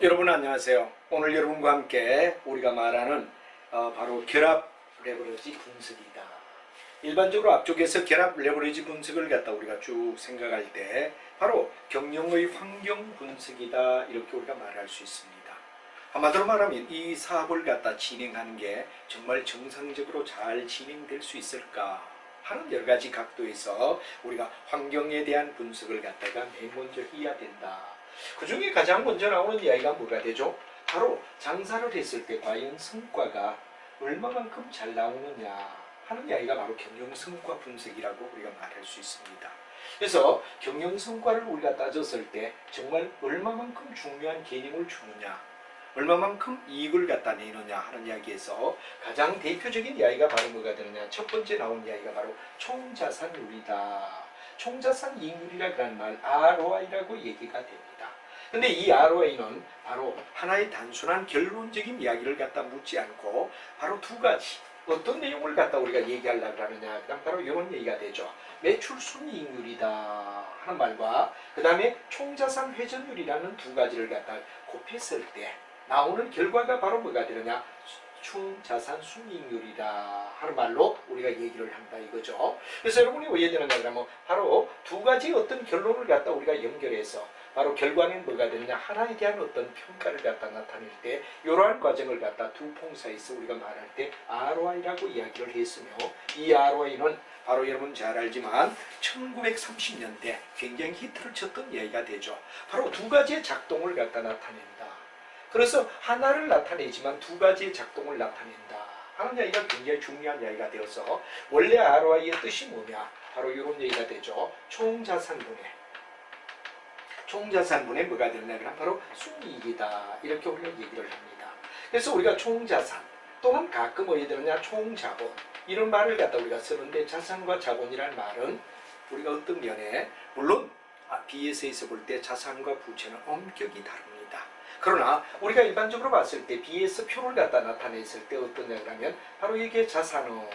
여러분 안녕하세요. 오늘 여러분과 함께 우리가 말하는 바로 결합 레버리지 분석이다. 일반적으로 앞쪽에서 결합 레버리지 분석을 갖다 우리가 쭉 생각할 때 바로 경영의 환경 분석이다 이렇게 우리가 말할 수 있습니다. 한마디로 말하면 이 사업을 갖다 진행하는 게 정말 정상적으로 잘 진행될 수 있을까 하는 여러 가지 각도에서 우리가 환경에 대한 분석을 갖다가 맨 먼저 해야 된다. 그 중에 가장 먼저 나오는 이야기가 뭐가 되죠? 바로 장사를 했을 때 과연 성과가 얼마만큼 잘 나오느냐 하는 이야기가 바로 경영성과 분석이라고 우리가 말할 수 있습니다. 그래서 경영성과를 우리가 따졌을 때 정말 얼마만큼 중요한 개념을 주느냐, 얼마만큼 이익을 갖다 내느냐 하는 이야기에서 가장 대표적인 이야기가 바로 뭐가 되느냐, 첫 번째 나온 이야기가 바로 총자산율이다. 총자산 이익률이라는 말 ROI라고 얘기가 됩니다. 근데 이 ROI는 바로 하나의 단순한 결론적인 이야기를 갖다 묻지 않고 바로 두 가지 어떤 내용을 갖다 우리가 얘기하려고 하느냐, 그럼 바로 이런 얘기가 되죠. 매출 순이익률이다 하는 말과 그 다음에 총자산 회전율이라는 두 가지를 갖다 곱했을 때 나오는 결과가 바로 뭐가 되느냐, 총자산 순이익률이다 하는 말로 우리가 얘기를 한다 이거죠. 그래서 여러분이 왜 되느냐 그러면 바로 두 가지 어떤 결론을 갖다 우리가 연결해서 바로 결과는 뭐가 되느냐, 하나에 대한 어떤 평가를 갖다 나타낼 때 이러한 과정을 갖다 두 봉사에서 우리가 말할 때 ROI라고 이야기를 했으며, 이 ROI는 바로 여러분 잘 알지만 1930년대 굉장히 히트를 쳤던 이야기가 되죠. 바로 두 가지의 작동을 갖다 나타낸다. 그래서 하나를 나타내지만 두 가지의 작동을 나타낸다 하는 이야기가 굉장히 중요한 이야기가 되어서 원래 ROI의 뜻이 뭐냐, 바로 이런 얘기가 되죠. 총자산분의 뭐가 되느냐 그럼 바로 순이익이다 이렇게 우리가 얘기를 합니다. 그래서 우리가 총자산 또는 가끔 뭐에 되느냐 총자본 이런 말을 갖다 우리가 쓰는데, 자산과 자본이라는 말은 우리가 어떤 면에 물론 BS에서 볼 때 자산과 부채는 엄격히 다릅니다. 그러나 우리가 일반적으로 봤을 때 BS 표를 갖다 나타냈을 때 어떠냐 그러면 바로 이게 자산은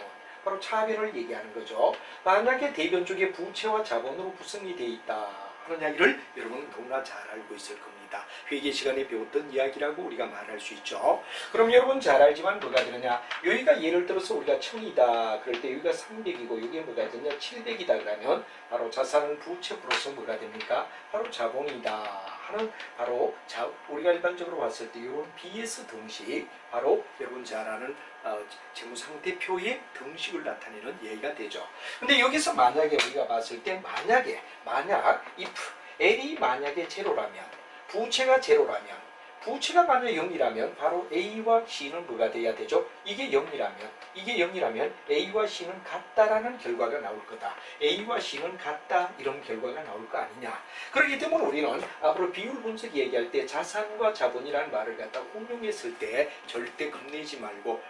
바로 차별을 얘기하는 거죠. 만약에 대변 쪽에 부채와 자본으로 구성이 되어 있다 하는 이야기를 여러분은 너무나 잘 알고 있을 겁니다. 회계 시간에 배웠던 이야기라고 우리가 말할 수 있죠. 그럼 여러분 잘 알지만 뭐가 되느냐, 여기가 예를 들어서 우리가 1000이다 그럴 때 여기가 300이고 여기에 뭐가 되느냐 700이다 그러면 바로 자산은 부채 플러스 뭐가 됩니까? 바로 자본이다 하는 바로 우리가 일반적으로 봤을 때 이런 BS 등식, 바로 여러분 잘 아는 재무상태표의 등식을 나타내는 예가 되죠. 근데 여기서 만약에 우리가 봤을 때 만약 if L이 만약에 제로라면, 부채가 제로라면, 부채가 만약 0이라면 바로 A와 C는 뭐가 돼야 되죠? 이게 0이라면 A와 C는 같다라는 결과가 나올 거다. A와 C는 같다 이런 결과가 나올 거 아니냐. 그렇기 때문에 우리는 앞으로 비율 분석 얘기할 때 자산과 자본이라는 말을 갖다 운용했을 때 절대 겁내지 말고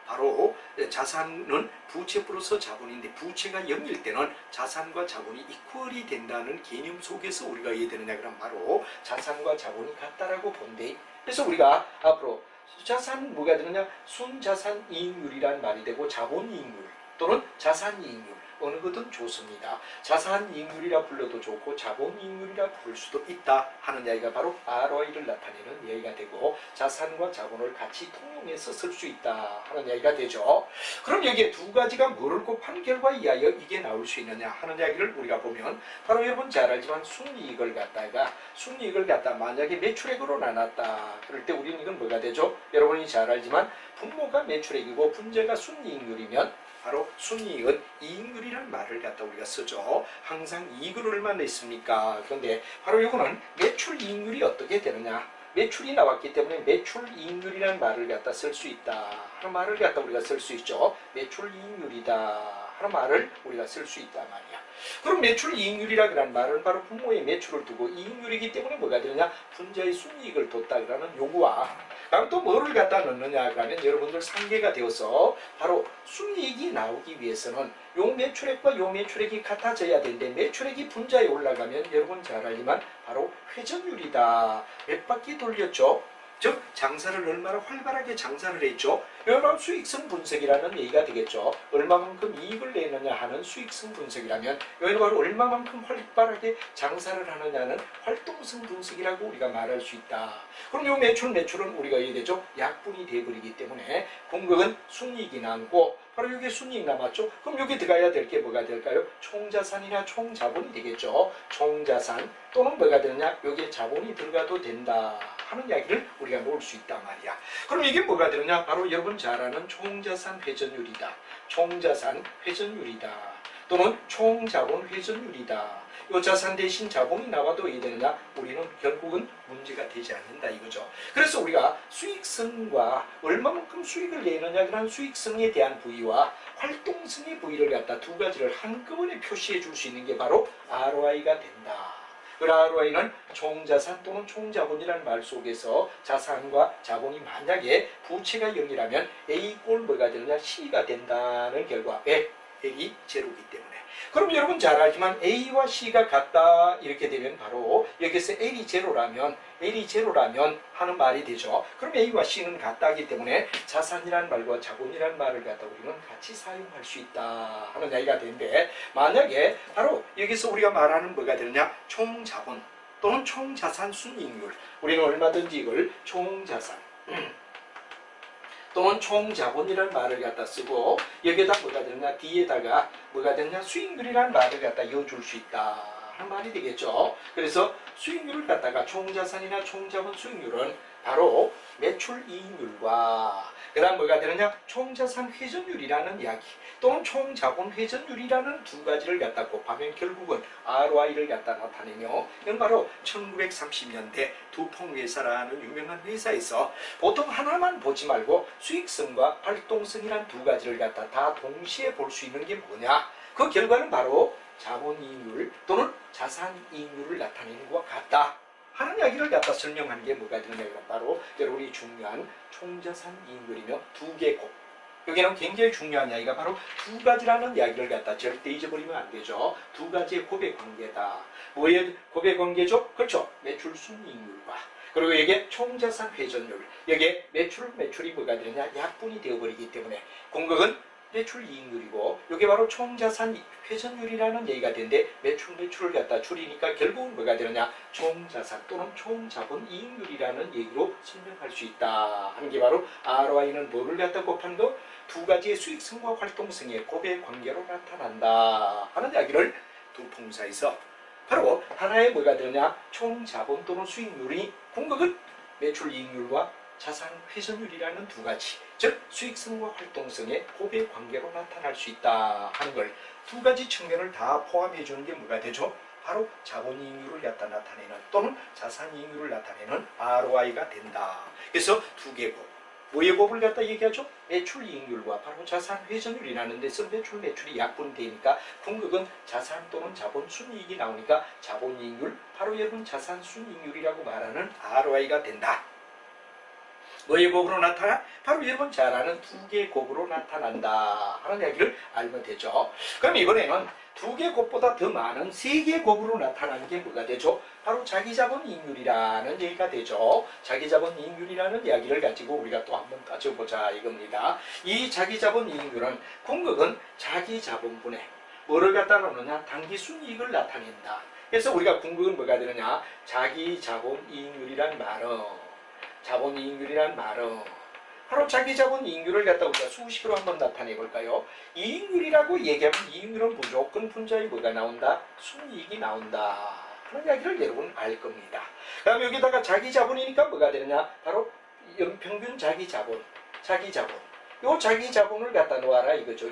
바로 자산은 부채 플러스 자본인데 부채가 0일 때는 자산과 자본이 이퀄이 된다는 개념 속에서 우리가 이해되느냐 그럼 바로 자산과 자본이 같다라고 본대. 그래서 우리가 앞으로 자산 뭐가 되느냐, 순자산 이익률이란 말이 되고 자본 이익률 또는 자산 이익률 어느 것든 좋습니다. 자산 이익률이라 불러도 좋고 자본 이익률이라 부를 수도 있다 하는 이야기가 바로 ROI를 나타내는 이야기가 되고, 자산과 자본을 같이 통용해서 쓸 수 있다 하는 이야기가 되죠. 그럼 여기에 두 가지가 뭐를 곱한 결과 이하여 이게 나올 수 있느냐 하는 이야기를 우리가 보면 바로 여러분 잘 알지만 순이익을 갖다 만약에 매출액으로 나눴다 그럴 때 우리는 이건 뭐가 되죠? 여러분이 잘 알지만 분모가 매출액이고 분자가 순이익률이면 바로 순이익은 이익률이라는 말을 갖다 우리가 쓰죠. 항상 이익을 얼마 냈습니까? 그런데 바로 이거는 매출 이익률이 어떻게 되느냐, 매출이 나왔기 때문에 매출 이익률이라는 말을 갖다 쓸 수 있다 하는 말을 갖다 우리가 쓸 수 있죠. 매출 이익률이다 하는 말을 우리가 쓸 수 있단 말이야. 그럼 매출 이익률이라는 말은 바로 분모의 매출을 두고 이익률이기 때문에 뭐가 되느냐, 분자의 순이익을 뒀다 그러는 요구와 그럼 또 뭐를 갖다 넣느냐 그러면 여러분들 상계가 되어서 바로 순이익이 나오기 위해서는 요 매출액과 요 매출액이 같아져야 되는데, 매출액이 분자에 올라가면 여러분 잘 알지만 바로 회전율이다. 몇 바퀴 돌렸죠? 즉 장사를 얼마나 활발하게 장사를 했죠. 이런 수익성 분석이라는 얘기가 되겠죠. 얼마만큼 이익을 내느냐 하는 수익성 분석이라면 이건 바로 얼마만큼 활발하게 장사를 하느냐는 활동성 분석이라고 우리가 말할 수 있다. 그럼 이 매출은 우리가 얘기되죠. 약분이 돼버리기 때문에 공격은 순이익이 남고 바로 이게 순이익 남았죠. 그럼 여기 들어가야 될 게 뭐가 될까요? 총자산이나 총자본이 되겠죠. 총자산 또는 뭐가 되느냐? 여기에 자본이 들어가도 된다 하는 이야기를 우리가 놓을 수 있단 말이야. 그럼 이게 뭐가 되느냐? 바로 여러분 잘 아는 총자산 회전율이다. 총자산 회전율이다. 또는 총자본 회전율이다. 이 자산 대신 자본이 나와도 이 되느냐? 우리는 결국은 문제가 되지 않는다 이거죠. 그래서 우리가 수익성과 얼마만큼 수익을 내느냐 그런 수익성에 대한 부위와 활동성의 부위를 갖다 두 가지를 한꺼번에 표시해 줄 수 있는 게 바로 ROI가 된다. 그 ROI는 총자산 또는 총자본이라는 말 속에서 자산과 자본이 만약에 부채가 0이라면 A 꼴 뭐가 되느냐? C가 된다는 결과에 A이 제로이기 때문에. 그럼 여러분 잘 알지만 A와 C가 같다 이렇게 되면 바로 여기서 L이 제로라면 하는 말이 되죠. 그럼 A와 C는 같다기 때문에 자산이란 말과 자본이란 말을 갖다 우리는 같이 사용할 수 있다 하는 이야기가 되는데, 만약에 바로 여기서 우리가 말하는 뭐가 되느냐? 총자본 또는 총자산 순이익률, 우리는 얼마든지 이걸 총자산 또는 총자본이라는 말을 갖다 쓰고 여기에다 뭐가 되느냐? 뒤에다가 뭐가 되느냐? 수익률이라는 말을 갖다 이어줄 수 있다 하는 말이 되겠죠. 그래서 수익률을 갖다가 총자산이나 총자본 수익률은 바로 매출 이익률과 그 다음 뭐가 되느냐? 총자산 회전율이라는 이야기 또는 총자본 회전율이라는 두 가지를 갖다 곱하면 결국은 ROI를 갖다 나타내며, 이건 바로 1930년대 두퐁회사라는 유명한 회사에서 보통 하나만 보지 말고 수익성과 활동성이란 두 가지를 갖다 다 동시에 볼 수 있는 게 뭐냐? 그 결과는 바로 자본이익률 또는 자산이익률을 나타내는 것과 같다 하는 이야기를 갖다 설명하는 게 뭐가 되느냐? 바로 여러분이 중요한 총자산이익률이며 두 개 곱. 여기는 굉장히 중요한 이야기가 바로 두 가지라는 이야기를 갖다 절대 잊어버리면 안 되죠. 두 가지의 곱의 관계다. 뭐의 곱의 관계죠? 그렇죠. 매출 순이익률과 그리고 이게 총자산 회전율, 여기에 매출이 뭐가 되느냐? 약분이 되어버리기 때문에 공격은 매출 이익률이고 이게 바로 총자산 회전율이라는 얘기가 되는데 매출을 갖다 줄이니까 결국은 뭐가 되느냐? 총자산 또는 총자본 이익률이라는 얘기로 설명할 수 있다 하는 게 바로 ROI는 뭐를 갖다 곱한 거? 두 가지의 수익성과 활동성의 곱의 관계로 나타난다 하는 이야기를 두퐁사에서 바로 하나의 뭐가 되느냐? 총자본 또는 수익률이 공격은 매출 이익률과 자산 회전율이라는 두 가지, 즉 수익성과 활동성의 곱의 관계로 나타날 수 있다 하는 걸 두 가지 측면을 다 포함해 주는 게 뭐가 되죠? 바로 자본이익률을 갖다 나타내는 또는 자산이익률을 나타내는 ROI가 된다. 그래서 두 개 곱, 뭐의 곱을 갖다 얘기하죠? 매출이익률과 바로 자산 회전율이라는 데서 매출이 약분되니까 궁극은 자산 또는 자본 순이익이 나오니까 자본이익률, 바로 여러분 자산 순이익률이라고 말하는 ROI가 된다. 뭐의 곱으로 나타나? 바로 여러분 잘 아는 두 개의 곱으로 나타난다 하는 이야기를 알면 되죠. 그럼 이번에는 두 개의 곱보다 더 많은 세 개의 곱으로 나타나는 게 뭐가 되죠? 바로 자기자본이익률이라는 얘기가 되죠. 자기자본이익률이라는 이야기를 가지고 우리가 또 한번 따져보자 이겁니다. 이 자기자본이익률은 궁극은 자기자본분에 뭐를 갖다 놓느냐? 당기순이익을 나타낸다. 그래서 우리가 궁극은 뭐가 되느냐? 자기자본이익률이란 말은 자본이익률이란 말은 바로 자기자본이익률을 갖다 우리가 수식으로 한번 나타내 볼까요? 이익률이라고 얘기하면 이익률은 무조건 분자의 뭐가 나온다? 순이익이 나온다 하는 이야기를 여러분 알 겁니다. 그다음 여기다가 자기자본이니까 뭐가 되느냐? 바로 연평균 자기자본. 요 자기자본을 갖다 놓아라 이거죠.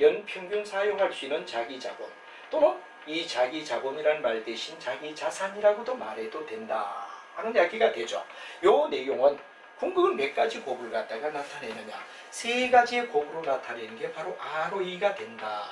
연평균 사용할 수 있는 자기자본 또는 이 자기자본이란 말 대신 자기자산이라고도 말해도 된다 하는 이야기가 되죠. 요 내용은 궁극은 몇 가지 곱을 갖다가 나타내느냐? 세 가지의 곱으로 나타내는 게 바로 ROE가 된다.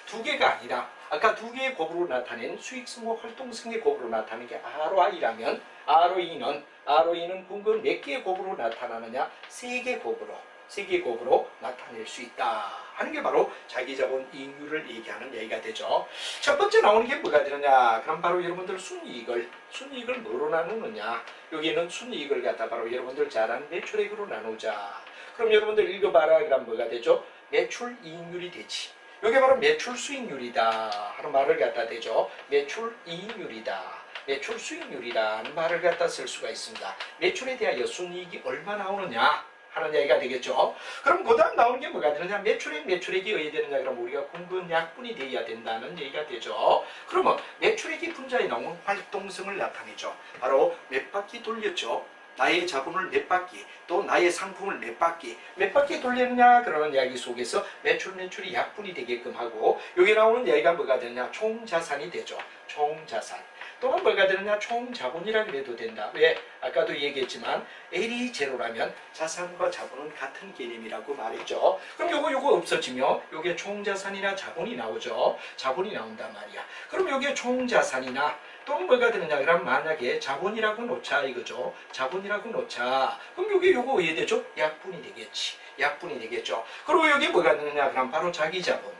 두 개가 아니라 아까 두 개의 곱으로 나타낸 수익성과 활동성의 곱으로 나타내는 게 ROI라면 ROE는 궁극은 몇 개의 곱으로 나타나느냐? 세 개 곱으로. 세계곱으로 나타낼 수 있다 하는 게 바로 자기자본 이익률을 얘기하는 얘기가 되죠. 첫 번째 나오는 게 뭐가 되느냐? 그럼 바로 여러분들 순이익을 뭐로 나누느냐? 여기는 순이익을 갖다 바로 여러분들 잘 아는 매출액으로 나누자. 그럼 여러분들 읽어봐라. 그럼 뭐가 되죠? 매출 이익률이 되지. 이게 바로 매출 수익률이다 하는 말을 갖다 대죠. 매출 이익률이다. 매출 수익률이라는 말을 갖다 쓸 수가 있습니다. 매출에 대하여 순이익이 얼마 나오느냐 하는 얘기가 되겠죠. 그럼 그 다음 나오는 게 뭐가 되느냐? 매출액이 어디 되느냐? 그럼 우리가 공근 약분이 되어야 된다는 얘기가 되죠. 그러면 매출액이 분자에 나오는 활동성을 나타내죠. 바로 몇 바퀴 돌렸죠. 나의 자본을 몇 바퀴, 또 나의 상품을 몇 바퀴 돌렸느냐 그러는 이야기 속에서 매출이 약분이 되게끔 하고, 여기 나오는 이야기가 뭐가 되느냐? 총자산이 되죠. 총자산. 또는 뭐가 되느냐? 총자본이라 그래도 된다. 왜? 아까도 얘기했지만 L이 제로라면 자산과 자본은 같은 개념이라고 말했죠. 그럼 요거 없어지면 요게 총자산이나 자본이 나오죠. 자본이 나온단 말이야. 그럼 요게 총자산이나 또는 뭐가 되느냐? 그럼 만약에 자본이라고 놓자 이거죠. 자본이라고 놓자. 그럼 요거 이해되죠? 약분이 되겠지. 약분이 되겠죠. 그리고 여기 뭐가 되느냐? 그럼 바로 자기자본.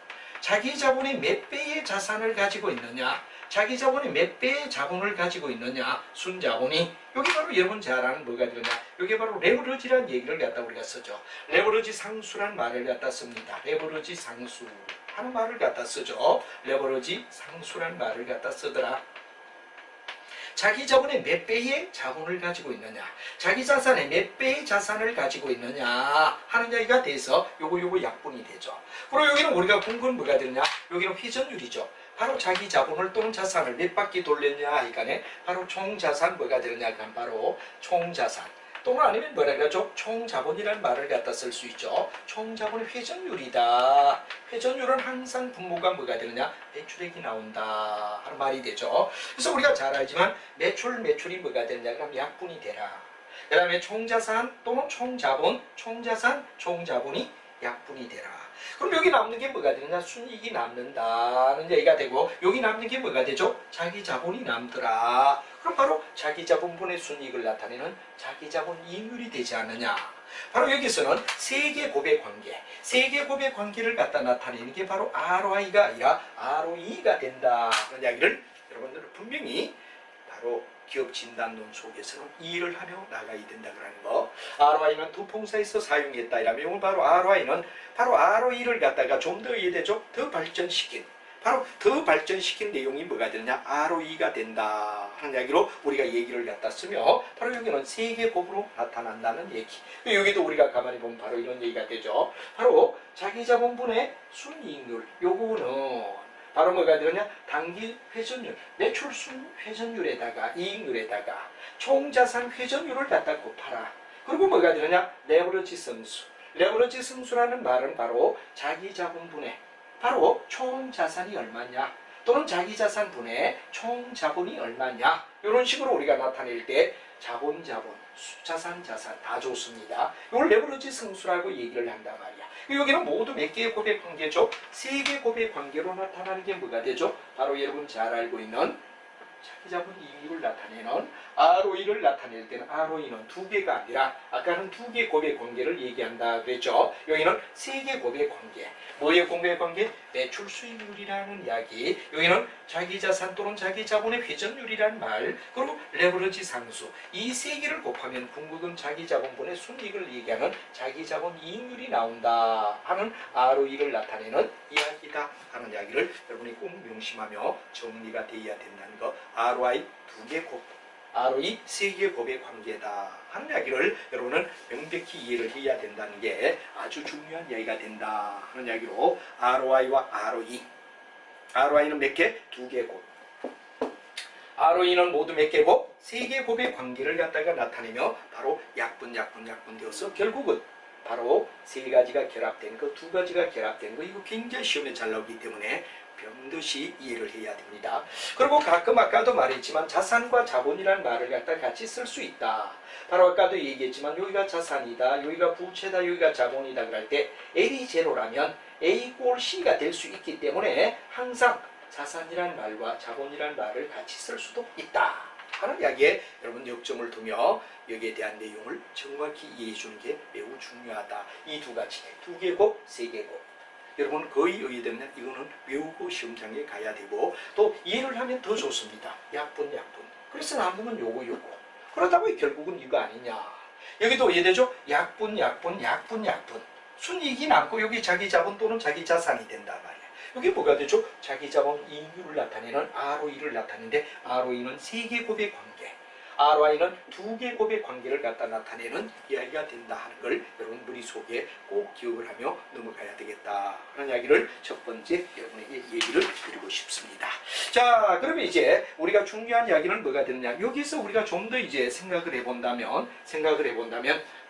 자기자본이 몇 배의 자산을 가지고 있느냐? 자기자본이 몇 배의 자본을 가지고 있느냐? 순자본이. 여기 바로 여러분 잘 아는 뭐가 되느냐? 여기 바로 레버리지라는 얘기를 갖다 우리가 쓰죠. 레버리지 상수란 말을 갖다 씁니다. 레버리지 상수 하는 말을 갖다 쓰죠. 레버리지 상수란 말을 갖다 쓰더라. 자기 자본의 몇 배의 자본을 가지고 있느냐, 자기 자산의 몇 배의 자산을 가지고 있느냐 하는 이야기가 돼서 요거 약분이 되죠. 그리고 여기는 우리가 공부는 뭐가 되느냐? 여기는 회전율이죠. 바로 자기 자본을 또는 자산을 몇 바퀴 돌렸냐 하니까네 바로 총자산 뭐가 되느냐? 그럼 바로 총자산. 또는 아니면 뭐라 그러죠? 총자본이라는 말을 갖다 쓸 수 있죠. 총자본의 회전율이다. 회전율은 항상 분모가 뭐가 되느냐? 매출액이 나온다 하는 말이 되죠. 그래서 우리가 잘 알지만 매출이 뭐가 되느냐? 그럼 약분이 되라. 그 다음에 총자산 또는 총자본, 총자산, 총자본이 약분이 되라. 그럼 여기 남는 게 뭐가 되느냐? 순이익이 남는다는 얘기가 되고, 여기 남는 게 뭐가 되죠? 자기 자본이 남더라. 그럼 바로 자기 자본분의 순이익을 나타내는 자기 자본 이익률이 되지 않느냐. 바로 여기서는 세계곱의 관계, 세계곱의 관계를 갖다 나타내는 게 바로 ROI가 아니라 ROE가 된다는 이야기를 여러분들은 분명히 바로 기업 진단론 속에서는 이해를 하며 나가야 된다는 거. ROI는 두 품사에서 사용했다 이라면 바로 ROI는 바로 ROE를 갖다가 좀 더 이해되죠? 더 발전시킨, 바로 더 발전시킨 내용이 뭐가 되느냐? ROE가 된다 하는 이야기로 우리가 얘기를 갖다 쓰며, 바로 여기는 세계곱으로 나타난다는 얘기. 여기도 우리가 가만히 보면 바로 이런 얘기가 되죠. 바로 자기자본분의 순이익률, 요거는 바로 뭐가 되느냐? 단기 회전율, 매출 순 회전율에다가 이익률에다가 총자산 회전율을 갖다 곱하라. 그리고 뭐가 되느냐? 레버리지 승수. 레버리지 승수라는 말은 바로 자기자본분의 바로 총자산이 얼마냐, 또는 자기자산분의 총자본이 얼마냐, 이런 식으로 우리가 나타낼 때 자본, 자산 다 좋습니다. 이걸 레버리지 승수라고 얘기를 한단 말이야. 여기는 모두 몇 개의 곱의 관계죠? 세 개의 곱의 관계로 나타나는 게 뭐가 되죠? 바로 여러분 잘 알고 있는 자기자본 이익률을 나타내는 ROE를 나타낼 때는 ROE는 두 개가 아니라 아까는 두 개의 곱의 관계를 얘기한다 그랬죠. 여기는 세 개의 곱의 관계. 뭐의 곱의 관계? 매출 수익률이라는 이야기. 여기는 자기자산 또는 자기자본의 회전율이라는 말. 그리고 레버리지 상수. 이 세 개를 곱하면 궁극은 자기자본분의 순이익을 얘기하는 자기자본 이익률이 나온다 하는 ROE를 나타내는 이야기다 하는 이야기를 여러분이 꼭 명심하며 정리가 되어야 된다는 거. ROI 두 개 곱, ROE 세 개 곱의 관계다 하는 이야기를 여러분은 명백히 이해를 해야 된다는 게 아주 중요한 이야기가 된다 하는 이야기로, ROI와 ROE, ROI는 몇 개? 두 개 곱, ROE는 모두 몇 개 곱? 세 개 곱의 관계를 갖다가 나타내며 바로 약분 되어서 결국은 바로 세 가지가 결합된 거, 두 가지가 결합된 거, 이거 굉장히 시험에 잘 나오기 때문에 병듯이 이해를 해야 됩니다. 그리고 가끔 아까도 말했지만 자산과 자본이라는 말을 갖다 같이 쓸 수 있다. 바로 아까도 얘기했지만 여기가 자산이다, 여기가 부채다, 여기가 자본이다 그럴 때 L이 제로라면 A 꼴 C가 될 수 있기 때문에 항상 자산이란 말과 자본이란 말을 같이 쓸 수도 있다 하는 이야기에 여러분 역점을 두며 여기에 대한 내용을 정확히 이해해 주는 게 매우 중요하다. 이 두 가지, 두 개고 세 개고. 여러분 거의 의의되면 이거는 외우고 시험장에 가야 되고 또 이해를 하면 더 좋습니다. 약분. 그래서 남으면 요거. 그러다고 결국은 이거 아니냐. 여기도 이해되죠? 약분. 순이익이 남고 여기 자기 자본 또는 자기 자산이 된단 말이야. 여기 뭐가 되죠? 자기 자본 이익률을 나타내는 ROE를 나타내는데 ROE는 세 개 곱의 관계, ROI는 두 개 곱의 관계를 갖다 나타내는 이야기가 된다 하는 걸 여러분 머릿속에 꼭 기억을 하며 넘어가야 되겠다 하는 이야기를 첫 번째 여러분에게 얘기를 드리고 싶습니다. 자, 그러면 이제 우리가 중요한 이야기는 뭐가 되느냐. 여기서 우리가 좀 더 이제 생각을 해본다면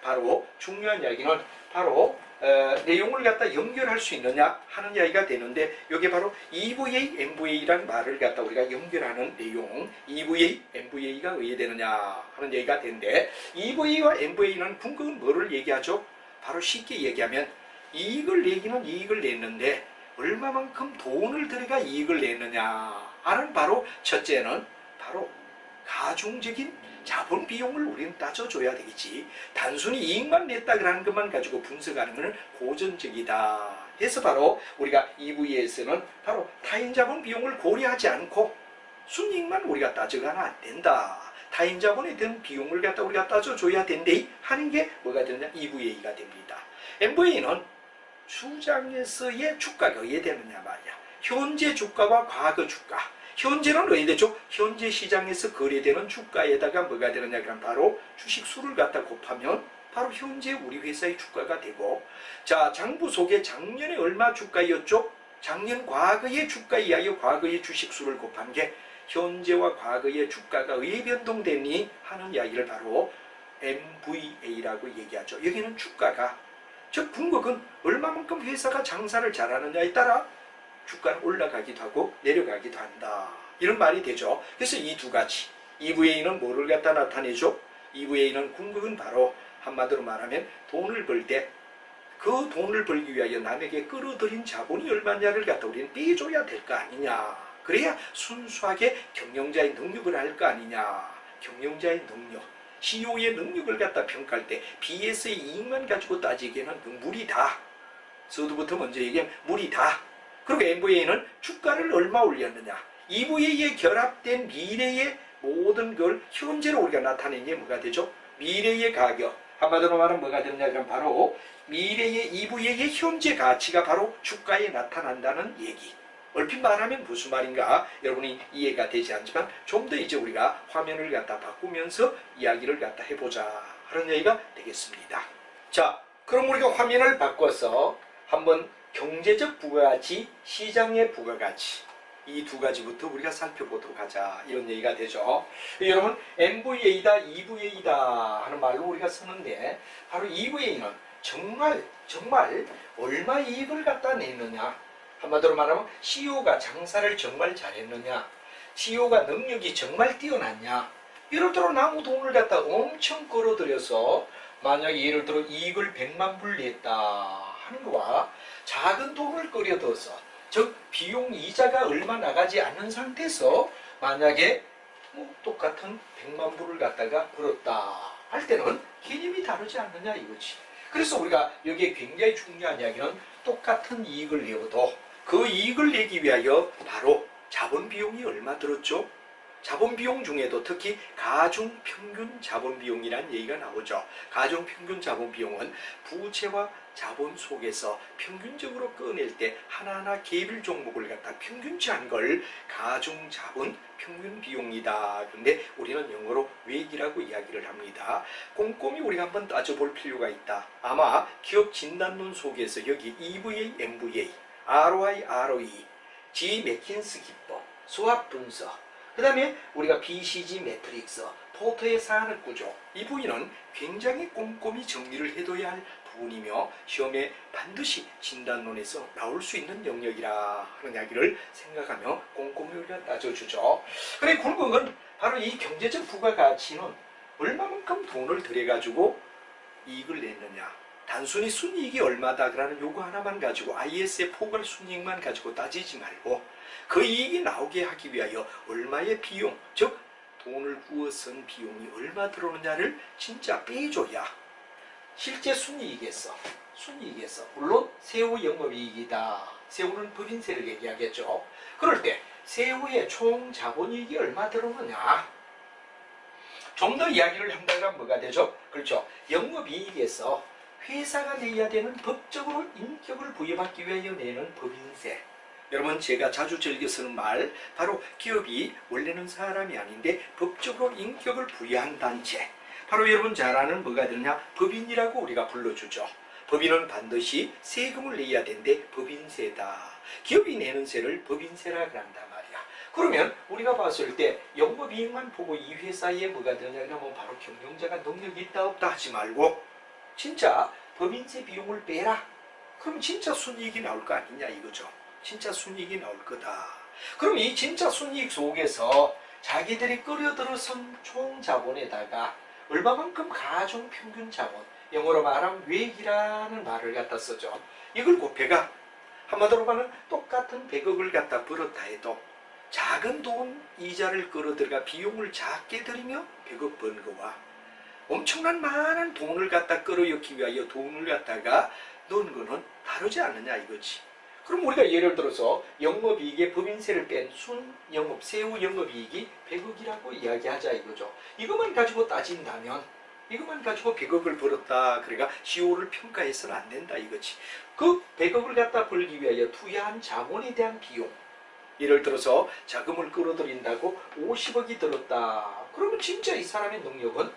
바로 중요한 이야기는 바로 내용을 갖다 연결할 수 있느냐 하는 이야기가 되는데 여기 바로 EVA, MVA라는 말을 갖다 우리가 연결하는 내용, EVA, MVA가 왜 되느냐 하는 얘기가 되는데 EVA와 MVA는 궁극은 뭐를 얘기하죠? 바로 쉽게 얘기하면 이익을 내기는 이익을 냈는데 얼마만큼 돈을 들여가 이익을 냈느냐 하는 바로 첫째는 바로 가중적인 자본 비용을 우리는 따져줘야 되겠지. 단순히 이익만 냈다 그러는 것만 가지고 분석하는 것은 고전적이다. 해서 바로 우리가 EV에서는 바로 타인 자본 비용을 고려하지 않고 순이익만 우리가 따져가면 안 된다. 타인 자본에 대한 비용을 갖다 우리가 따져줘야 된대 하는 게 뭐가 되느냐? EVA가 됩니다. MVA는 주장에서의 주가가 어디에 되느냐 말이야. 현재 주가와 과거 주가. 현재는 어디 되죠? 현재 시장에서 거래되는 주가에다가 뭐가 되느냐 그럼 바로 주식 수를 갖다 곱하면 바로 현재 우리 회사의 주가가 되고, 자, 장부 속에 작년에 얼마 주가였죠? 작년 과거의 주가에 의하여 과거의 주식 수를 곱한 게 현재와 과거의 주가가 왜 변동되니 하는 이야기를 바로 MVA라고 얘기하죠. 여기는 주가가, 즉 궁극은 얼마만큼 회사가 장사를 잘하느냐에 따라 주가는 올라가기도 하고 내려가기도 한다. 이런 말이 되죠. 그래서 이 두 가지, EVA는 뭐를 갖다 나타내죠? EVA는 궁극은 바로 한마디로 말하면 돈을 벌 때 그 돈을 벌기 위하여 남에게 끌어들인 자본이 얼마냐를 갖다 우리는 빼줘야 될 거 아니냐. 그래야 순수하게 경영자의 능력을 할 거 아니냐. 경영자의 능력, CEO의 능력을 갖다 평가할 때 BS의 이익만 가지고 따지기에는 무리다. 서두부터 먼저 얘기하면 무리다. 그리고 MVA는 주가를 얼마 올렸느냐. EVA에 결합된 미래의 모든 걸 현재로 우리가 나타낸 게 뭐가 되죠? 미래의 가격. 한마디로 말하면 뭐가 되느냐 그럼 바로 미래의 EVA의 현재 가치가 바로 주가에 나타난다는 얘기. 얼핏 말하면 무슨 말인가 여러분이 이해가 되지 않지만 좀 더 이제 우리가 화면을 갖다 바꾸면서 이야기를 갖다 해보자 하는 얘기가 되겠습니다. 자, 그럼 우리가 화면을 바꿔서 한번 경제적 부가가치, 시장의 부가가치, 이 두 가지부터 우리가 살펴보도록 하자 이런 얘기가 되죠. 여러분 MVA다 EVA다 하는 말로 우리가 쓰는데 바로 EVA는 정말 얼마 이익을 갖다 냈느냐. 한마디로 말하면 CEO가 장사를 정말 잘했느냐, CEO가 능력이 정말 뛰어났냐. 예를 들어 나무 돈을 갖다 엄청 끌어들여서 만약에 예를 들어 이익을 100만 불 냈다 하는 거와 작은 돈을 끌어들여서, 즉 비용 이자가 얼마 나가지 않는 상태에서 만약에 똑같은 100만 불을 갖다가 벌었다 할 때는 개념이 다르지 않느냐 이거지. 그래서 우리가 여기에 굉장히 중요한 이야기는 똑같은 이익을 내어도 그 이익을 내기 위하여 바로 자본 비용이 얼마 들었죠? 자본 비용 중에도 특히 가중 평균 자본 비용이라는 얘기가 나오죠. 가중 평균 자본 비용은 부채와 자본 속에서 평균적으로 꺼낼 때 하나하나 개별 종목을 갖다 평균치한 걸 가중 자본 평균 비용이다. 그런데 우리는 영어로 웨이라고 이야기를 합니다. 꼼꼼히 우리가 한번 따져볼 필요가 있다. 아마 기업 진단론 속에서 여기 EVA, MVA, ROI, ROE, G 맥킨스 기법, 수합 분석, 그 다음에 우리가 BCG 매트릭스, 포터의 산업 구조, 이 부분은 굉장히 꼼꼼히 정리를 해둬야 할 부분이며 시험에 반드시 진단론에서 나올 수 있는 영역이라 하는 이야기를 생각하며 꼼꼼히 우리가 따져주죠. 그래 결국은 바로 이 경제적 부가가치는 얼마만큼 돈을 들여가지고 이익을 냈느냐. 단순히 순이익이 얼마다 그러는 요거 하나만 가지고 IS의 포괄 순이익만 가지고 따지지 말고 그 이익이 나오게 하기 위하여 얼마의 비용, 즉 돈을 구워 쓴 비용이 얼마 들어오느냐를 진짜 빼줘야 실제 순이익에서 물론 세후 영업이익이다. 세후는 법인세를 얘기하겠죠. 그럴 때 세후의 총 자본이익이 얼마 들어오느냐. 좀 더 이야기를 한다면 뭐가 되죠? 그렇죠. 영업이익에서 회사가 내야 되는 법적으로 인격을 부여받기 위하여 내는 법인세. 여러분 제가 자주 즐겨 쓰는 말 바로 기업이 원래는 사람이 아닌데 법적으로 인격을 부여한 단체. 바로 여러분 잘 아는 뭐가 되느냐? 법인이라고 우리가 불러주죠. 법인은 반드시 세금을 내야 되는데 법인세다. 기업이 내는 세를 법인세라 그런단 말이야. 그러면 우리가 봤을 때 영업이익만 보고 이 회사에 뭐가 되느냐 그러면 바로 경영자가 능력이 있다 없다 하지 말고 진짜 법인세 비용을 빼라. 그럼 진짜 순이익이 나올 거 아니냐 이거죠. 진짜 순이익이 나올 거다. 그럼 이 진짜 순이익 속에서 자기들이 끌어들여선 총 자본에다가 얼마만큼 가중 평균 자본, 영어로 말하면 외익이라는 말을 갖다 쓰죠. 이걸 곱해가 한마디로 말하면 똑같은 100억을 갖다 벌었다 해도 작은 돈 이자를 끌어들여가 비용을 작게 들이며 100억 번 거와 엄청난 많은 돈을 갖다 끌어넣기 위하여 돈을 갖다가 넣은 거는 다르지 않느냐 이거지. 그럼 우리가 예를 들어서 영업이익에 법인세를 뺀 순영업, 세후 영업이익이 100억이라고 이야기하자 이거죠. 이것만 가지고 따진다면 이것만 가지고 100억을 벌었다. 그러니까 시효를 평가해서는 안 된다 이거지. 그 100억을 갖다 벌기 위하여 투여한 자본에 대한 비용. 예를 들어서 자금을 끌어들인다고 50억이 들었다. 그러면 진짜 이 사람의 능력은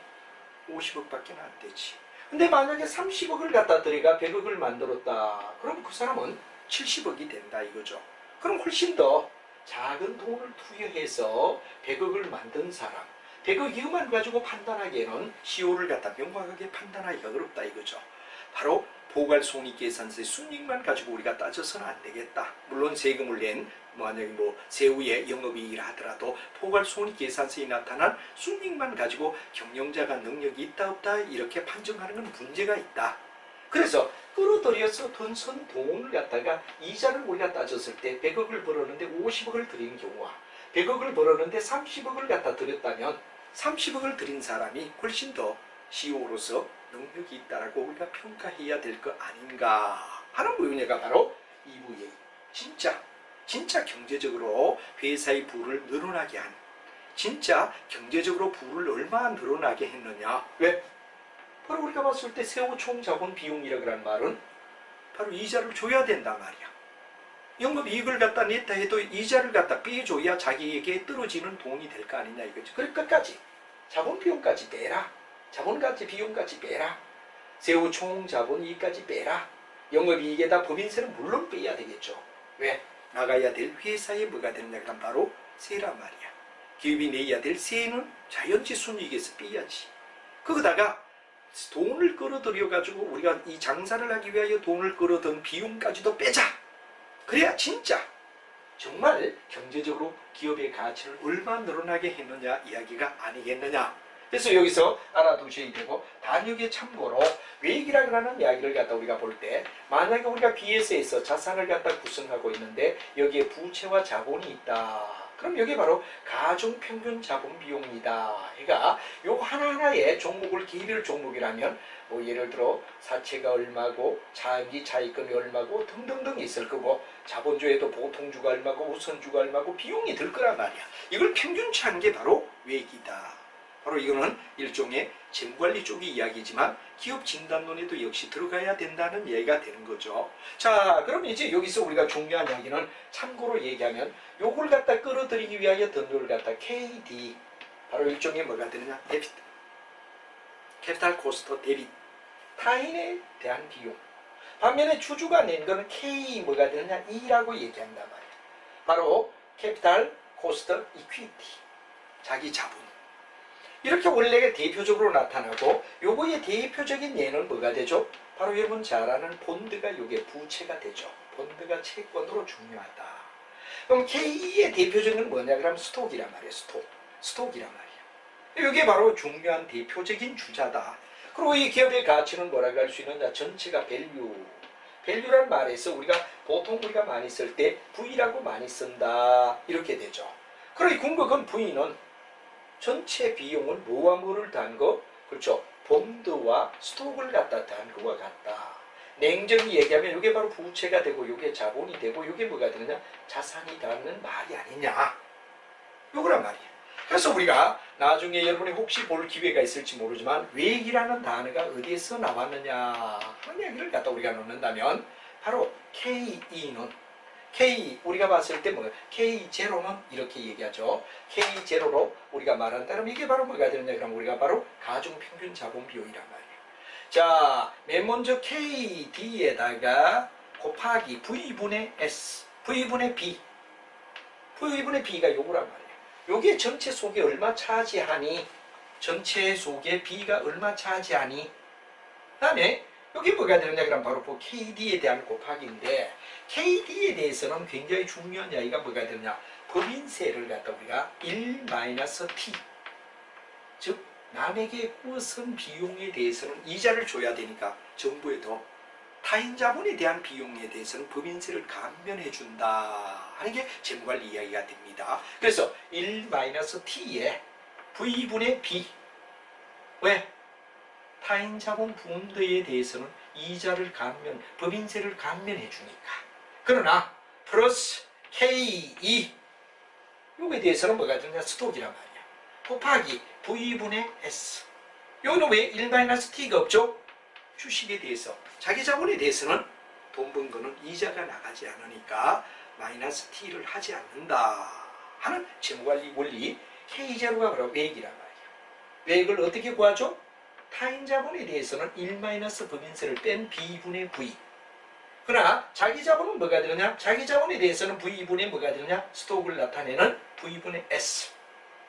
50억밖에 안 되지. 근데 만약에 30억을 갖다 들여가 100억을 만들었다. 그럼 그 사람은 70억이 된다 이거죠. 그럼 훨씬 더 작은 돈을 투여해서 100억을 만든 사람, 100억 이것만 가지고 판단하기에는 시효를 갖다 명확하게 판단하기가 어렵다 이거죠. 바로 포괄손익계산서의 순이익만 가지고 우리가 따져서는 안 되겠다. 물론 세금을 낸 만약에 세후의 영업이익이라 하더라도 포괄손익계산서에 나타난 순이익만 가지고 경영자가 능력이 있다 없다 이렇게 판정하는 건 문제가 있다. 그래서 끌어들여서 돈 돈을 갖다가 이자를 우리가 따졌을 때 100억을 벌었는데 50억을 들인 경우와 100억을 벌었는데 30억을 갖다 들였다면 30억을 들인 사람이 훨씬 더 CEO로서 능력이 있다라고 우리가 평가해야 될 거 아닌가 하는 부분이가 바로 EVA. 진짜 경제적으로 회사의 부를 늘어나게 한, 진짜 경제적으로 부를 얼마나 늘어나게 했느냐. 왜? 바로 우리가 봤을 때 세후 총자본 비용이라고 하는 말은 바로 이자를 줘야 된단 말이야. 영업이익을 갖다 냈다 해도 이자를 갖다 빼줘야 자기에게 떨어지는 돈이 될 거 아니냐 이거지. 그래 끝까지 자본 비용까지 빼라. 자본까지 비용까지 빼라. 세후 총자본 이익까지 빼라. 영업이익에다 법인세는 물론 빼야 되겠죠. 왜? 나가야 될 회사에 뭐가 되느냐 그럼 바로 세란 말이야. 기업이 내야 될 세는 자연지 순이익에서 빼야지. 거기다가 돈을 끌어들여 가지고 우리가 이 장사를 하기 위하여 돈을 끌어든 비용까지도 빼자. 그래야 진짜 정말 경제적으로 기업의 가치를 얼마나 늘어나게 했느냐 이야기가 아니겠느냐. 그래서 여기서 알아두셔야 되고, 단역에 참고로 외익이라고 하는 이야기를 갖다 우리가 볼 때 만약에 우리가 BS에서 자산을 갖다 구성하고 있는데 여기에 부채와 자본이 있다. 그럼 여기 바로 가중평균 자본 비용이다. 그러니까 요 하나하나의 종목을 개별 종목이라면 예를 들어 사채가 얼마고 차익이 차익금이 얼마고 등등등 있을 거고, 자본주에도 보통주가 얼마고 우선주가 얼마고 비용이 들 거란 말이야. 이걸 평균치 하는 게 바로 외익이다. 바로 이거는 일종의 재무관리 쪽의 이야기지만 기업 진단론에도 역시 들어가야 된다는 이야기가 되는 거죠. 자, 그럼 이제 여기서 우리가 중요한 이야기는 참고로 얘기하면 요걸 갖다 끌어들이기 위하여 든 걸 갖다 KD, 바로 일종의 뭐가 되느냐? 데비트. 캐피탈 코스트 데비트. 타인에 대한 비용. 반면에 주주가 낸 거는 K 뭐가 되느냐? E라고 얘기한단 말이에요. 바로 캐피탈 코스트 이퀴티. 자기 자본. 이렇게 원래가 대표적으로 나타나고, 요거의 대표적인 예는 뭐가 되죠? 바로 여러분 잘 아는 본드가 요게 부채가 되죠. 본드가 채권으로 중요하다. 그럼 K의 대표적인 뭐냐 그러면 스톡이란 말이에요. 스톡이란 말이에요. 요게 바로 중요한 대표적인 주자다. 그리고 이 기업의 가치는 뭐라고 할 수 있느냐? 전체가 밸류란 말에서 보통 우리가 많이 쓸 때 V라고 많이 쓴다. 이렇게 되죠. 그러니 궁극은 V는 전체 비용은 뭐와 뭐를 더한 거? 그렇죠. 본드와 스톡을 갖다 더한 거와 같다. 냉정히 얘기하면 이게 바로 부채가 되고 이게 자본이 되고 이게 뭐가 되느냐? 자산이 닿는 말이 아니냐. 요거란 말이에요. 그래서 우리가 나중에 여러분이 혹시 볼 기회가 있을지 모르지만 외익이라는 단어가 어디에서 나왔느냐 하는 이야기를 갖다 우리가 놓는다면 바로 K2는 K 우리가 봤을 때 뭐예요? K0는 이렇게 얘기하죠. K0로 우리가 말한다면 이게 바로 뭐가 되느냐 그럼 우리가 바로 가중평균 자본 비용이란 말이에요. 자, 맨 먼저 KD에다가 곱하기 V분의 S, V분의 B, V분의 B가 요거란 말이에요. 요게 전체 속에 얼마 차지하니? 전체 속에 B가 얼마 차지하니? 그 다음에 여기 뭐가 되느냐 그럼 바로 그 KD에 대한 곱하기인데 KD에 대해서는 굉장히 중요한 이야기가 뭐가 되느냐 법인세를 갖다 우리가 1-T 즉 남에게 꾸쓴 비용에 대해서는 이자를 줘야 되니까 정부에도 타인 자본에 대한 비용에 대해서는 법인세를 감면해 준다 하는 게 재무관리 이야기가 됩니다. 그래서 1-T에 V분의 B 왜? 타인 자본 붕대에 대해서는 이자를 감면, 법인세를 감면해 주니까. 그러나 플러스 K2 요거에 대해서는 뭐가 되느냐 스톡이란 말이야. 곱하기 V분의 S. 요거는 왜 1-T가 없죠? 주식에 대해서 자기 자본에 대해서는 돈 번 거는 이자가 나가지 않으니까 마이너스 T를 하지 않는다 하는 재무관리 원리 K0가 바로 외익이란 말이야. 외익을 어떻게 구하죠? 타인 자본에 대해서는 1- 법인세를 뺀 B분의 V. 그러나 자기 자본은 뭐가 되느냐? 자기 자본에 대해서는 V분의 뭐가 되느냐? 스톡을 나타내는 V분의 S.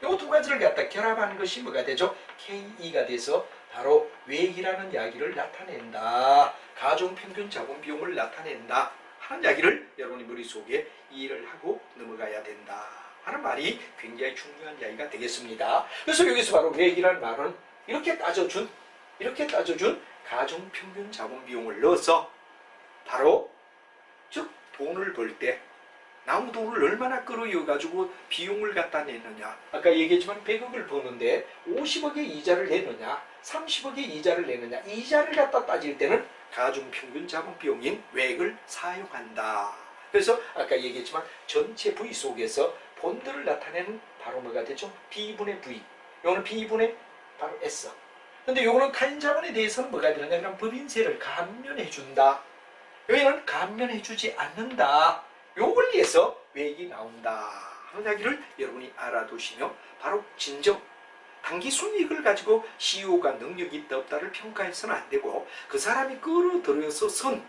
이 두 가지를 갖다 결합하는 것이 뭐가 되죠? K2가 돼서 바로 외익이라는 이야기를 나타낸다. 가중평균 자본 비용을 나타낸다. 하는 이야기를 여러분이 머릿속에 이해를 하고 넘어가야 된다. 하는 말이 굉장히 중요한 이야기가 되겠습니다. 그래서 여기서 바로 외익이라는 말은 이렇게 따져준 가중평균 자본 비용을 넣어서 바로 즉 돈을 벌 때 나무 돈을 얼마나 끌어이어가지고 비용을 갖다 내느냐. 아까 얘기했지만 100억을 버는데 50억의 이자를 내느냐 30억의 이자를 내느냐 이자를 갖다 따질 때는 가중평균 자본 비용인 외액을 사용한다. 그래서 아까 얘기했지만 전체 V 속에서 본드를 나타내는 바로 뭐가 되죠? B분의 V. 요거는 B분의 바로 S. 근데 요거는 타인 자본에 대해서는 뭐가 되느냐? 그럼 법인세를 감면해 준다. 여기는 감면해 주지 않는다. 요 원리에서 외익이 나온다 하는 이야기를 여러분이 알아두시며 바로 진정 단기 순이익을 가지고 CEO가 능력이 있다 없다를 평가해서는 안 되고 그 사람이 끌어들여서 선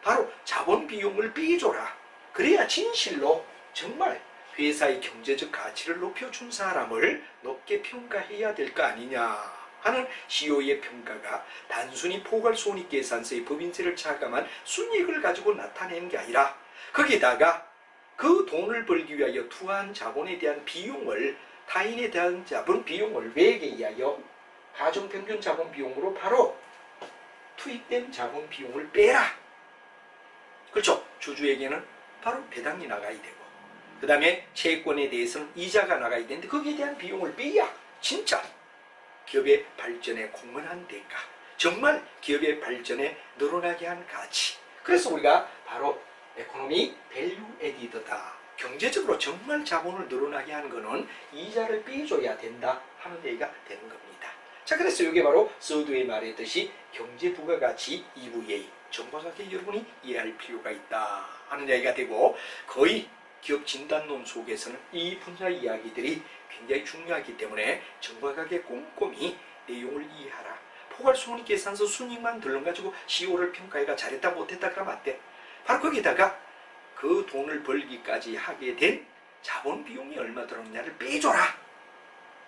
바로 자본 비용을 빼줘라. 그래야 진실로 정말 회사의 경제적 가치를 높여준 사람을 높게 평가해야 될 거 아니냐 하는 CEO의 평가가 단순히 포괄손익계산서의 법인세를 차감한 순이익을 가지고 나타내는 게 아니라 거기다가 그 돈을 벌기 위하여 투하한 자본에 대한 비용을 타인에 대한 자본 비용을 외액에 의하여 가중평균 자본 비용으로 바로 투입된 자본 비용을 빼라. 그렇죠. 주주에게는 바로 배당이 나가야 되고 그 다음에 채권에 대해서는 이자가 나가야 되는데 거기에 대한 비용을 빼야 진짜 기업의 발전에 공헌한 대가 정말 기업의 발전에 늘어나게 한 가치. 그래서 우리가 바로 에코노미 밸류 에디드다. 경제적으로 정말 자본을 늘어나게 하는 것은 이자를 빼줘야 된다 하는 얘기가 되는 겁니다. 자, 그래서 이게 바로 서두에 말했듯이 경제 부가가치 EVA 정확하게 여러분이 이해할 필요가 있다 하는 이야기가 되고 거의 기업 진단론 속에서는 이 분야 이야기들이 굉장히 중요하기 때문에 정확하게 꼼꼼히 내용을 이해하라. 포괄손익계산서 순익만 들러가지고 CEO를 평가해가 잘했다 못했다 그러면 안 돼. 바로 거기다가 그 돈을 벌기까지 하게 된 자본 비용이 얼마 들었느냐를 빼줘라.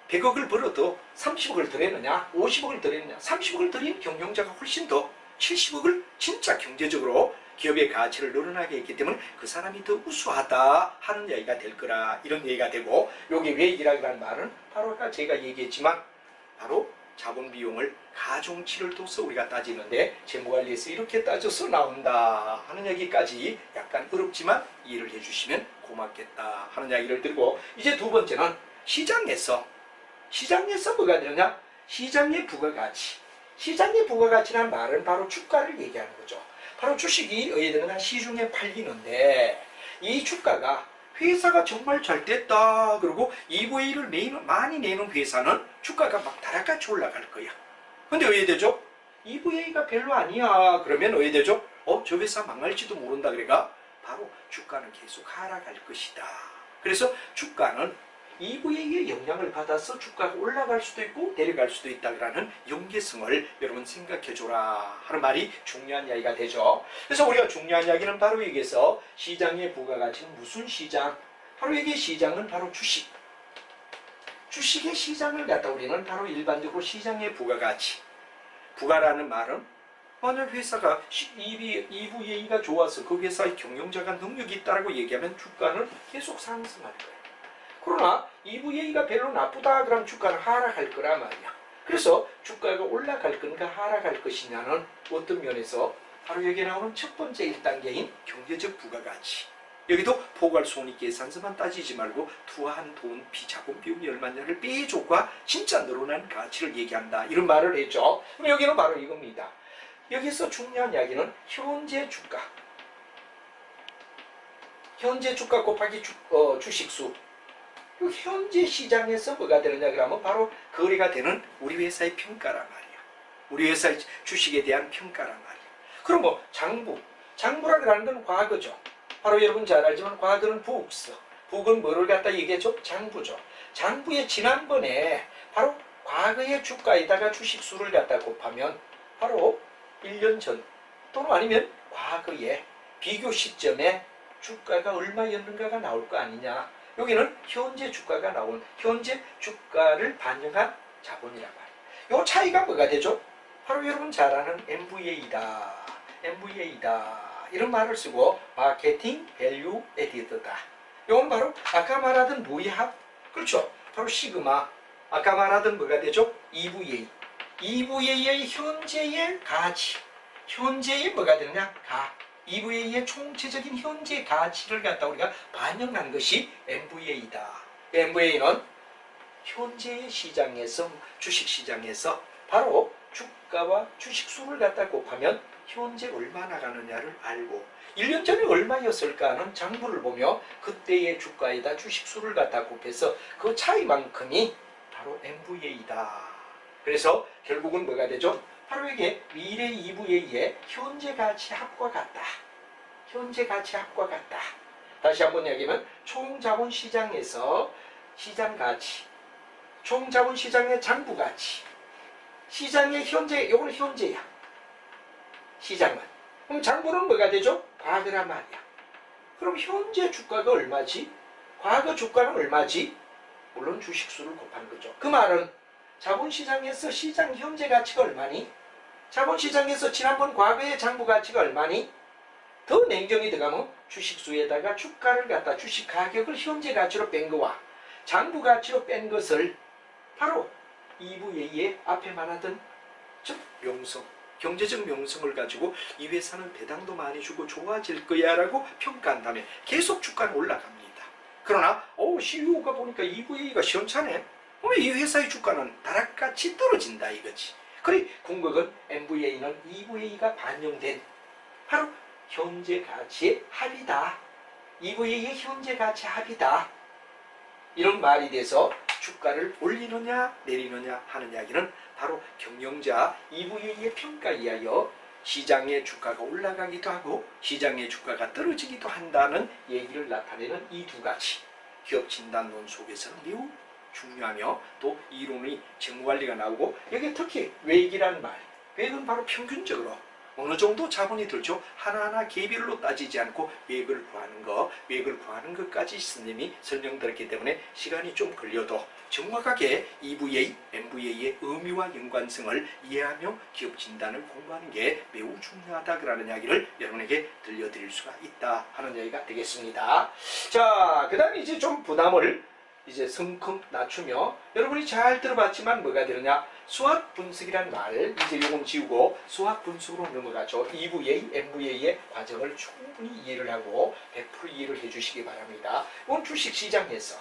100억을 벌어도 30억을 들였느냐 50억을 들였느냐 30억을 들인 경영자가 훨씬 더 70억을 진짜 경제적으로 기업의 가치를 늘어나게 했기 때문에 그 사람이 더 우수하다 하는 이야기가 될 거라 이런 얘기가 되고 여기 외익이라는 말은 바로 아까 제가 얘기했지만 바로 자본 비용을 가중치를 둬서 우리가 따지는데 재무관리에서 이렇게 따져서 나온다 하는 얘기까지 약간 어렵지만 이해를 해주시면 고맙겠다 하는 이야기를 드리고 이제 두 번째는 시장에서 시장에서 뭐가 되느냐? 시장의 부가가치. 시장의 부가가치라는 말은 바로 주가를 얘기하는 거죠. 바로 주식이 어디에 되느냐? 시중에 팔리는데 이 주가가 회사가 정말 잘 됐다. 그리고 EVA를 많이 내는 회사는 주가가 막 다락같이 올라갈 거야. 근데 왜 되죠? EVA가 별로 아니야. 그러면 왜 되죠? 저 회사 망할지도 모른다. 그래가 바로 주가는 계속 하락할 것이다. 그래서 주가는 EVA의 영향을 받아서 주가가 올라갈 수도 있고 내려갈 수도 있다라는 연계성을 여러분 생각해줘라 하는 말이 중요한 이야기가 되죠. 그래서 우리가 중요한 이야기는 바로 여기에서 시장의 부가가치는 무슨 시장? 바로 여기 시장은 바로 주식. 주식의 시장을 갖다 우리는 바로 일반적으로 시장의 부가가치. 부가라는 말은 만약 회사가 EVA가 좋아서 그 회사의 경영자가 능력이 있다고 얘기하면 주가는 계속 상승할 거예요. 그러나 EVA가 별로 나쁘다 그러면 주가는 하락할 거란 말이야. 그래서 주가가 올라갈 건가 하락할 것이냐는 어떤 면에서 바로 여기 나오는 첫 번째 1단계인 경제적 부가가치. 여기도 포괄손익계산서만 따지지 말고 투하한 돈, 비자본 비용이 얼마냐를 빼줘가 진짜 늘어난 가치를 얘기한다. 이런 말을 했죠. 그럼 여기는 바로 이겁니다. 여기서 중요한 이야기는 현재 주가. 현재 주가 곱하기 주식수. 현재 시장에서 뭐가 되느냐 그러면 바로 거래가 되는 우리 회사의 평가란 말이야. 우리 회사의 주식에 대한 평가란 말이야. 그럼 뭐 장부라 그러는 건 과거죠. 바로 여러분 잘 알지만 과거는 북스. 북은 뭐를 갖다 얘기했죠? 장부죠. 장부의 지난번에 바로 과거의 주가에다가 주식수를 갖다 곱하면 바로 1년 전 또는 아니면 과거의 비교 시점에 주가가 얼마였는가가 나올 거 아니냐. 여기는 현재 주가가 나온 현재 주가를 반영한 자본이란 말이에요. 이 차이가 뭐가 되죠? 바로 여러분 잘 아는 MVA다. MVA다. 이런 말을 쓰고 마케팅 밸류 에디드다. 이건 바로 아까 말하던 무이합. 그렇죠. 바로 시그마. 아까 말하던 뭐가 되죠? EVA. EVA의 현재의 가치. 현재의 뭐가 되느냐? EVA의 총체적인 현재 가치를 갖다 우리가 반영한 것이 MVA다. MVA는 현재의 시장에서 주식시장에서 바로 주가와 주식수를 갖다 곱하면 현재 얼마 나가느냐를 알고 1년 전에 얼마였을까 하는 장부를 보며 그때의 주가에다 주식수를 갖다 곱해서 그 차이만큼이 바로 MVA다. 그래서 결국은 뭐가 되죠? 바로 이게 미래 EVA의 현재 가치 합과 같다. 현재 가치 합과 같다. 다시 한번 얘기하면 총자본 시장에서 시장 가치, 총자본 시장의 장부 가치, 시장의 현재, 이건 현재야. 시장은. 그럼 장부는 뭐가 되죠? 과거란 말이야. 그럼 현재 주가가 얼마지? 과거 주가는 얼마지? 물론 주식수를 곱하는 거죠. 그 말은 자본시장에서 시장 현재 가치가 얼마니? 자본시장에서 지난번 과거의 장부 가치가 얼마니? 더 냉정히 들어가면 주식수에다가 주가를 갖다 주식 가격을 현재 가치로 뺀 거와 장부 가치로 뺀 것을 바로 EVA의 앞에 말하던 즉 명성, 경제적 명성을 가지고 이 회사는 배당도 많이 주고 좋아질 거야 라고 평가한 다음에 계속 주가는 올라갑니다. 그러나 CEO가 보니까 EVA가 시원찮네. 그러면 이 회사의 주가는 다락같이 떨어진다 이거지. 그래 궁극은 MVA는 EVA가 반영된 바로 현재 가치의 합이다. EVA의 현재 가치 합이다. 이런 말이 돼서 주가를 올리느냐 내리느냐 하는 이야기는 바로 경영자 EVA의 평가에 의하여 시장의 주가가 올라가기도 하고 시장의 주가가 떨어지기도 한다는 얘기를 나타내는 이 두 가지 기업 진단론 속에서는 매우 중요하며 또 이론의 재무관리가 나오고 여기 특히 외익이라는 말, 외익은 바로 평균적으로 어느 정도 자본이 들죠. 하나하나 개별로 따지지 않고 외익을 구하는 것까지 스님이 설명드렸기 때문에 시간이 좀 걸려도 정확하게 EVA, MVA의 의미와 연관성을 이해하며 기업 진단을 공부하는 게 매우 중요하다라는 이야기를 여러분에게 들려드릴 수가 있다 하는 이야기가 되겠습니다. 자, 그 다음에 이제 좀 부담을 이제 성큼 낮추며 여러분이 잘 들어봤지만 뭐가 되느냐 수학 분석이란 말 이제 요건 지우고 수학 분석으로 넘어가죠. EVA, MVA의 과정을 충분히 이해를 하고 100% 이해를 해주시기 바랍니다. 이건 주식시장에서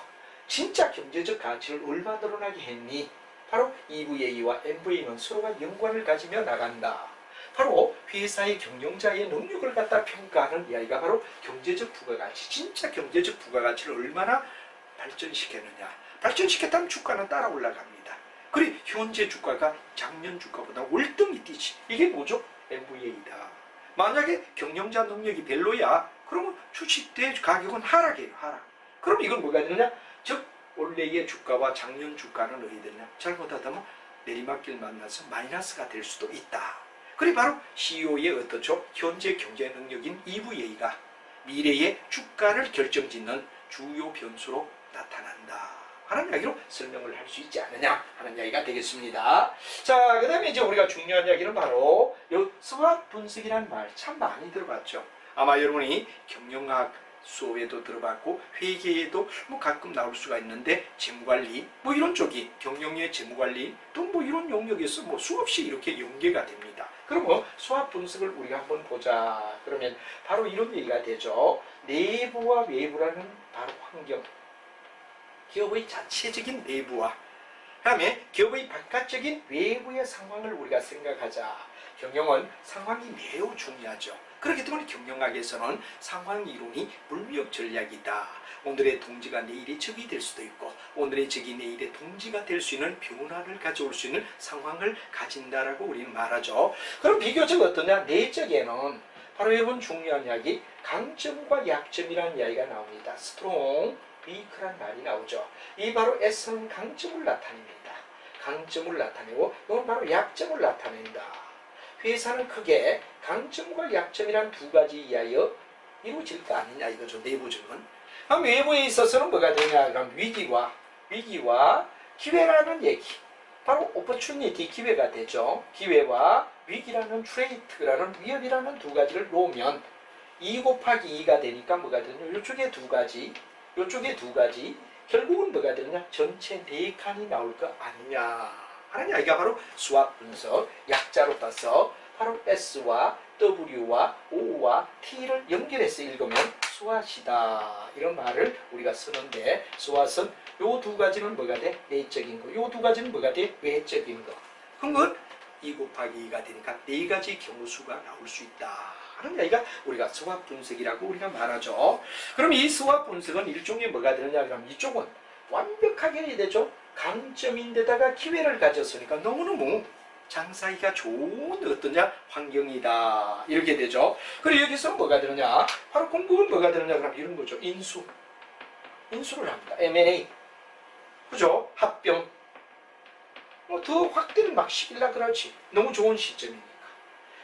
진짜 경제적 가치를 얼마 늘어나게 했니? 바로 EVA와 MVA는 서로가 연관을 가지며 나간다. 바로 회사의 경영자의 능력을 갖다 평가하는 이야기가 바로 경제적 부가가치, 진짜 경제적 부가가치를 얼마나 발전시켰느냐. 발전시켰다면 주가는 따라 올라갑니다. 그리고 현재 주가가 작년 주가보다 월등히 뛰지. 이게 뭐죠? MVA다. 만약에 경영자 능력이 별로야, 그러면 주식대 가격은 하락해요. 하락. 그럼 이건 뭐가 되느냐? 즉 원래의 주가와 작년 주가는 어디 되느냐? 잘못하다면 내리막길 만나서 마이너스가 될 수도 있다. 그리고 바로 CEO의 어떻죠? 현재 경제 능력인 EVA가 미래의 주가를 결정짓는 주요 변수로 나타난다 하는 이야기로 설명을 할 수 있지 않느냐 하는 이야기가 되겠습니다. 자, 그 다음에 이제 우리가 중요한 이야기는 바로 요 스왑 분석이라는 말 참 많이 들어봤죠. 아마 여러분이 경영학 수업에도 들어봤고 회계에도 뭐 가끔 나올 수가 있는데 재무관리 뭐 이런 쪽이 경영의 재무관리 또 뭐 이런 영역에서 뭐 수없이 이렇게 연계가 됩니다. 그럼 수학 분석을 우리가 한번 보자. 그러면 바로 이런 얘기가 되죠. 내부와 외부라는 바로 환경, 기업의 자체적인 내부와 그다음에 기업의 바깥적인 외부의 상황을 우리가 생각하자. 경영은 상황이 매우 중요하죠. 그렇기 때문에 경영학에서는 상황 이론이 물리학 전략이다. 오늘의 동지가 내일의 적이 될 수도 있고 오늘의 적이 내일의 동지가 될 수 있는 변화를 가져올 수 있는 상황을 가진다라고 우리는 말하죠. 그럼 비교적 어떠냐? 내적에는 바로 여러분 중요한 이야기 강점과 약점이라는 이야기가 나옵니다. 스트롱, 위크란 말이 나오죠. 이 바로 S는 강점을 나타냅니다. 강점을 나타내고 이건 바로 약점을 나타낸다. 회사는 크게 강점과 약점이란 두 가지 이하여 이루어질 거 아니냐 이거죠. 내부적은. 그럼 외부에 있어서는 뭐가 되냐? 그럼 위기와 기회라는 얘기. 바로 opportunity, 기회가 되죠. 기회와 위기라는 threat라는 위협이라는 두 가지를 놓으면 2 곱하기 2가 되니까 뭐가 되냐? 이쪽에 두 가지, 이쪽에 두 가지. 결국은 뭐가 되냐? 전체 4칸이 나올 거 아니냐 하는 이야기가 바로 수학 분석, 약자로 따서 바로 S와 W와 O와 T를 연결해서 읽으면 수앗이다 이런 말을 우리가 쓰는데 수앗은 요 두 가지는 뭐가 돼? 내적인 거. 요 두 가지는 뭐가 돼? 외적인 거. 그건 2 곱하기 2가 되니까 4가지 경우수가 나올 수 있다 하는 이야기가 우리가 수학 분석이라고 우리가 말하죠. 그럼 이 수학 분석은 일종의 뭐가 되느냐? 그럼 이쪽은 완벽하게 해야 되죠. 강점인데다가 기회를 가졌으니까 너무너무 장사하기가 좋은 어떠냐? 환경이다. 이렇게 되죠. 그리고 여기서 뭐가 되느냐? 바로 공급은 뭐가 되느냐? 그럼 이런 거죠. 인수를 합니다. M&A. 그죠? 합병. 뭐 더 확대를 막 시키려 그렇지. 너무 좋은 시점이니까.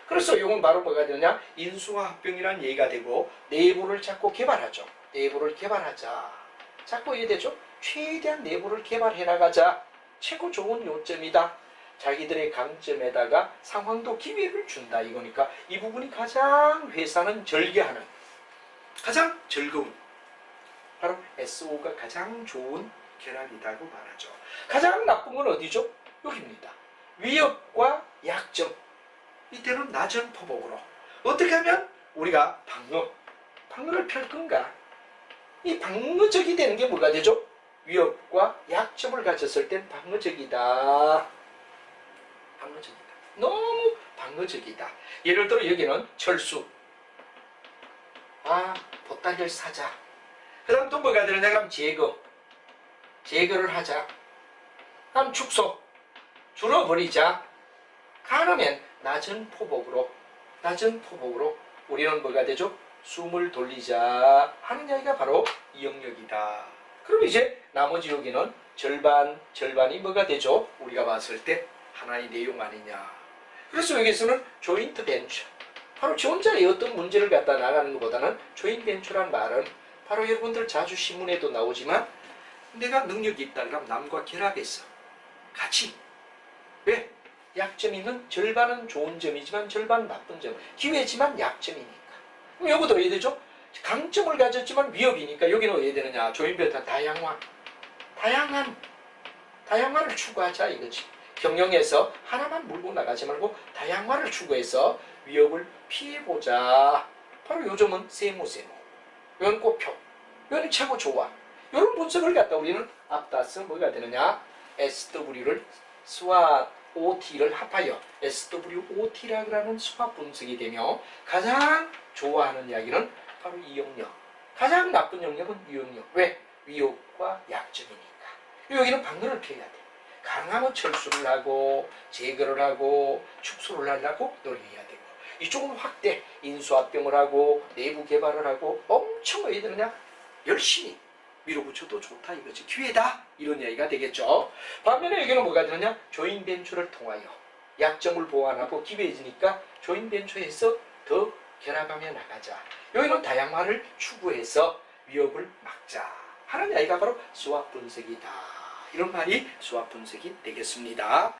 그래서 이건 바로 뭐가 되느냐? 인수와 합병이라는 얘기가 되고 내부를 자꾸 개발하죠. 내부를 개발하자. 자꾸 이해되죠? 최대한 내부를 개발해 나가자. 최고 좋은 요점이다. 자기들의 강점에다가 상황도 기회를 준다 이거니까 이 부분이 가장 회사는 절개하는 가장 즐거운 바로 SO가 가장 좋은 결합이라고 말하죠. 가장 나쁜 건 어디죠? 여기입니다. 위협과 약점. 이때는 낮은 포복으로 어떻게 하면 우리가 방어를 펼 건가? 이 방어적이 되는 게 뭐가 되죠? 위협과 약점을 가졌을 땐 방어적이다. 방어적이다. 너무 방어적이다. 예를 들어 여기는 철수. 보따리를 사자. 그 다음 또 뭐가 되느냐? 그럼 제거를 하자. 그럼 축소. 줄어버리자. 가능하면 낮은 포복으로 우리는 뭐가 되죠? 숨을 돌리자 하는 이야기가 바로 이 영역이다. 그럼 이제 나머지 여기는 절반이 뭐가 되죠? 우리가 봤을 때 하나의 내용 아니냐. 그래서 여기서는 조인트 벤처. 바로 저 혼자의 어떤 문제를 갖다 나가는 것보다는 조인트 벤처란 말은 바로 여러분들 자주 신문에도 나오지만 내가 능력이 있다 그럼 남과 결합해서 같이 왜? 약점이 있는 절반은 좋은 점이지만 절반은 나쁜 점. 기회지만 약점이니까. 그럼 이것도 어떻게 되죠? 강점을 가졌지만 위협이니까 여기는 어떻게 되느냐? 조인트 다양한을 추구하자 이거지. 경영에서 하나만 물고 나가지 말고 다양화를 추구해서 위협을 피해보자. 바로 요즘은 세무. 이건 꽃표. 이건 최고 좋아. 이런 분석을 갖다 우리는 앞따서 뭐가 되느냐? SW를 SWOT를 합하여 SWOT라고 하는 수학 분석이 되며 가장 좋아하는 이야기는 바로 이 영역. 가장 나쁜 영역은 이 영역. 왜? 위협과 약점이니까. 여기는 방어를 펴야 돼. 강하면 철수를 하고 제거를 하고 축소를 하려고 노력해야 되고 이쪽은 확대, 인수합병을 하고 내부 개발을 하고 엄청 어디 되느냐? 열심히 밀어붙여도 좋다 이거지. 기회다 이런 이야기가 되겠죠. 반면에 여기는 뭐가 되느냐? 조인벤처를 통하여 약점을 보완하고 기회해지니까 조인벤처에서 더 결합하며 나가자. 여기는 다양화를 추구해서 위협을 막자 하는 이야기가 바로 수학 분석이다. 이런 말이 수학 분석이 되겠습니다.